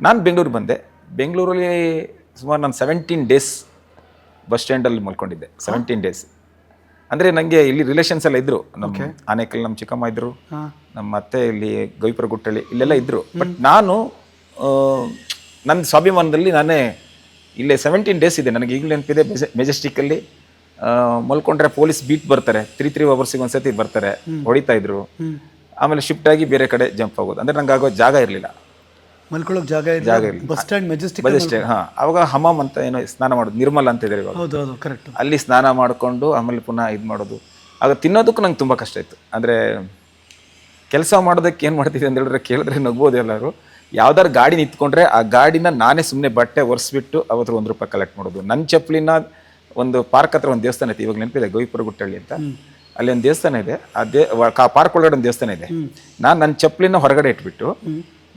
ನಾನು ಬೆಂಗಳೂರಿಗೆ ಬಂದೆ. ಬೆಂಗಳೂರಲ್ಲಿ ಸುಮಾರು ನಾನು 17 ಡೇಸ್ ಬಸ್ ಸ್ಟ್ಯಾಂಡಲ್ಲಿ ಮಲ್ಕೊಂಡಿದ್ದೆ. 17 ಡೇಸ್ ಅಂದರೆ ನನಗೆ ಇಲ್ಲಿ ರಿಲೇಷನ್ಸ್ ಎಲ್ಲ ಇದ್ದರು. ನಮ್ಮ ಆನೇಕಲ್ ನಮ್ಮ ಚಿಕ್ಕಮ್ಮ ಇದ್ದರು, ನಮ್ಮ ಅತ್ತೆ ಇಲ್ಲಿ ಗವಿಪುರ ಗುಟ್ಟಳ್ಳಿ ಇಲ್ಲೆಲ್ಲ ಇದ್ದರು. ಬಟ್ ನಾನು ನನ್ನ ಸ್ವಾಭಿಮಾನದಲ್ಲಿ ನಾನೇ ಇಲ್ಲೇ 17 ಡೇಸ್ ಇದೆ. ನನಗೆ ಈಗಲೂ ನೆನಪಿದೆ. ಮೆಜೆಸ್ಟಿಕ್ಕಲ್ಲಿ ಮಲ್ಕೊಂಡ್ರೆ ಪೊಲೀಸ್ ಬೀಟ್ ಬರ್ತಾರೆ, 3 ಅವರ್ಸಿಗೆ ಒಂದ್ಸತಿ ಬರ್ತಾರೆ, ಹೊಡಿತಾ ಇದ್ರು. ಆಮೇಲೆ ಶಿಫ್ಟ್ ಆಗಿ ಬೇರೆ ಕಡೆ ಜಂಪ್ ಆಗೋದು. ಅಂದರೆ ನಂಗೆ ಆಗೋ ಜಾಗ ಇರಲಿಲ್ಲ, ಮಲ್ಕೊಳ್ಳೋಕೆ ಜಾಗ ಇರಲಿಲ್ಲ. ಬಸ್ ಸ್ಟ್ಯಾಂಡ್ ಮೆಜೆಸ್ಟಿಕ್ ಹಾಂ, ಅವಾಗ ಹಮಾಮ್ ಅಂತ ಏನೋ ಸ್ನಾನ ಮಾಡೋದು, ನಿರ್ಮಲ್ ಅಂತ ಇದ್ದಾರೆ ಇವಾಗ. ಹೌದು ಹೌದು ಕರೆಕ್ಟ್. ಅಲ್ಲಿ ಸ್ನಾನ ಮಾಡಿಕೊಂಡು ಆಮೇಲೆ ಪುನಃ ಇದು ಮಾಡೋದು. ಆಗ ತಿನ್ನೋದಕ್ಕೂ ನಂಗೆ ತುಂಬ ಕಷ್ಟ ಇತ್ತು. ಅಂದರೆ ಕೆಲಸ ಮಾಡೋದಕ್ಕೆ ಏನು ಮಾಡ್ತಿದ್ದೆ ಅಂತ ಹೇಳಿದ್ರೆ, ಕೇಳಿದ್ರೆ ನಗ್ಬೋದು ಎಲ್ಲರೂ. ಯಾವ್ದಾರು ಗಾಡಿ ನಿಂತ್ಕೊಂಡ್ರೆ ಆ ಗಾಡಿನ ನಾನೇ ಸುಮ್ಮನೆ ಬಟ್ಟೆ ಒರೆಸ್ಬಿಟ್ಟು ಅವತ್ತು ₹1 ಕಲೆಕ್ಟ್ ಮಾಡೋದು. ನನ್ನ ಚಪ್ಪಲಿನ ಒಂದು ಪಾರ್ಕ್ ಹತ್ರ ಒಂದು ದೇವಸ್ಥಾನ ಐತೆ, ಇವಾಗ ನೆನಪಿದೆ, ಗವಿಪುರ ಗುಟ್ಟಳ್ಳಿ ಅಂತ. ಅಲ್ಲಿ ಒಂದು ದೇವಸ್ಥಾನ ಇದೆ. ಆ ಪಾರ್ಕ್ ಒಳಗಡೆ ಒಂದು ದೇವಸ್ಥಾನ ಇದೆ. ನಾನು ನನ್ನ ಚಪ್ಪಲಿನ ಹೊರಗಡೆ ಇಟ್ಬಿಟ್ಟು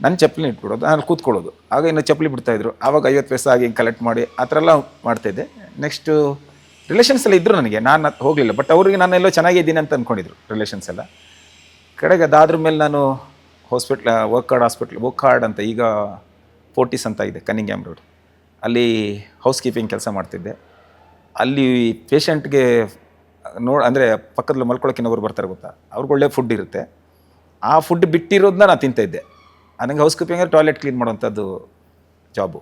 ನನ್ನ ಚಪ್ಪಲಿನ ಇಟ್ಬಿಡೋದು, ನಾನು ಕೂತ್ಕೊಳ್ಳೋದು. ಆಗ ಇನ್ನು ಚಪ್ಪಲಿ ಬಿಡ್ತಾಯಿದ್ರು. ಆವಾಗ 50 ಪೈಸೆ ಆಗಿ ಹಿಂಗೆ ಕಲೆಕ್ಟ್ ಮಾಡಿ ಆ ಥರ ಎಲ್ಲ ಮಾಡ್ತಾಯಿದ್ದೆ. ನೆಕ್ಸ್ಟು ರಿಲೇಷನ್ಸ್ ಎಲ್ಲ ಇದ್ದರು ನನಗೆ, ನಾನು ಹೋಗಲಿಲ್ಲ. ಬಟ್ ಅವ್ರಿಗೆ ನಾನೆಲ್ಲೋ ಚೆನ್ನಾಗಿದ್ದೀನಿ ಅಂತ ಅಂದ್ಕೊಂಡಿದ್ರು ರಿಲೇಷನ್ಸ್ ಎಲ್ಲ. ಕಡೆಗೆ ಅದಾದ್ರ ಮೇಲೆ ನಾನು ವರ್ಕಾರ್ಡ್ ಅಂತ, ಈಗ ಫೋರ್ಟಿಸ್ ಅಂತ ಇದೆ ಕನ್ನಿಂಗ್ಯಾಮ್ ರೋಡ್, ಅಲ್ಲಿ ಹೌಸ್ ಕೀಪಿಂಗ್ ಕೆಲಸ ಮಾಡ್ತಿದ್ದೆ. ಅಲ್ಲಿ ಪೇಷಂಟ್ಗೆ ಅಂದರೆ ಪಕ್ಕದಲ್ಲಿ ಮಲ್ಕೊಳ್ಳೋಕೆ ಇನ್ನೊಬ್ರು ಬರ್ತಾರೆ ಗೊತ್ತಾ, ಅವ್ರಿಗೆ ಒಳ್ಳೆ ಫುಡ್ ಇರುತ್ತೆ. ಆ ಫುಡ್ ಬಿಟ್ಟಿರೋದನ್ನ ನಾನು ತಿಂತಾಯಿದ್ದೆ. ನನಗೆ ಹೌಸ್ ಕೀಪಿಂಗ್ ಟಾಯ್ಲೆಟ್ ಕ್ಲೀನ್ ಮಾಡೋವಂಥದ್ದು ಜಾಬು.